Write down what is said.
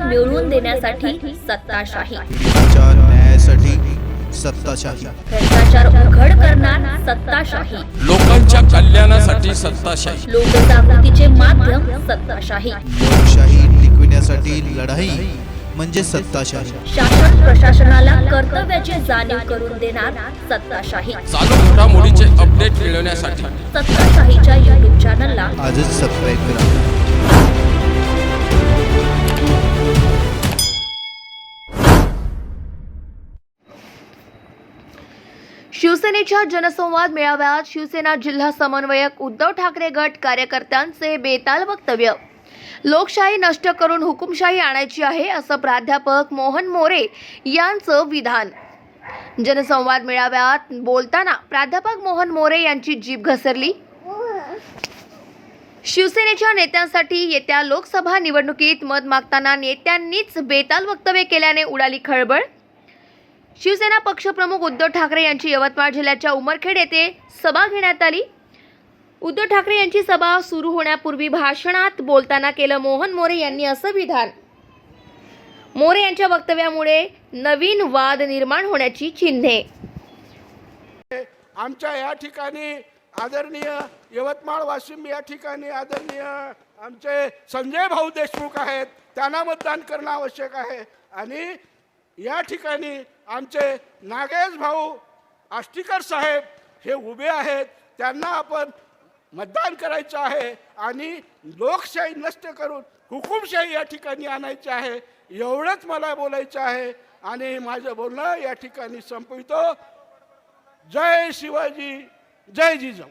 मिळवून देण्यासाठी सत्ताशाही, न्यायासाठी सत्ताशाही, भ्रष्टाचार उघड करणार सत्ताशाही, लोकांच्या कल्याणासाठी सत्ताशाही, लोकजागृतीचे माध्यम सत्ताशाही, लोकशाही टिकविण्यासाठी लढाई म्हणजे सत्ताशाही, शासन प्रशासनाला कर्तव्याची जाणीव करून देणार सत्ताशाही, चालू घडामोडीचे अपडेट मिळवण्यासाठी सत्ताशाहीच्या YouTube चॅनलला आजच सबस्क्राईब करा। शिवसेनेच्या जनसंवाद मेळाव्यात शिवसेना जिल्हा समन्वयक उद्धव ठाकरे गट कार्यकर्त्यांचे बेताल वक्तव्य। लोकशाही नष्ट करून हुकुमशाही आणायची आहे असं प्राध्यापक मोहन मोरे यांचं विधान। जनसंवाद मेळाव्यात बोलताना प्राध्यापक मोहन मोरे यांची जीभ घसरली। शिवसेनेच्या नेत्यांसाठी येत्या लोकसभा निवडणुकीत मत मागताना नेत्यांनीच बेताल वक्तव्य केल्याने उडाली खळबळ। शिवसेना पक्षप्रमुख उद्धव ठाकरे यांची यवतमाळ जिल्ह्याच्या उमरखेड येथे सभा घेण्यात आली। उद्धव ठाकरे यांची सभा सुरू होण्यापूर्वी भाषणात बोलताना केलं मोहन मोरे यांनी असं विधान। मोरे यांच्या वक्तव्यामुळे नवीन वाद निर्माण होण्याची चिन्हे। आमच्या या ठिकाणी आदरणीय यवतमाळ वाशिम या ठिकाणी आदरणीय आमचे संजय भाऊ देशमुख आहेत, त्यांना मतदान करणं आवश्यक आहे। आणि या ठिकाणी आमचे नागेश भाऊ आष्टीकर साहेब हे उभे आहेत, त्यांना आपण मतदान करायचं आहे आणि लोकशाही नष्ट करून हुकुमशाही या ठिकाणी आणायची आहे। एवढंच मला बोलायचं आहे आणि माझं बोलणं या ठिकाणी संपवितो। जय शिवाजी, जय जिजाऊ।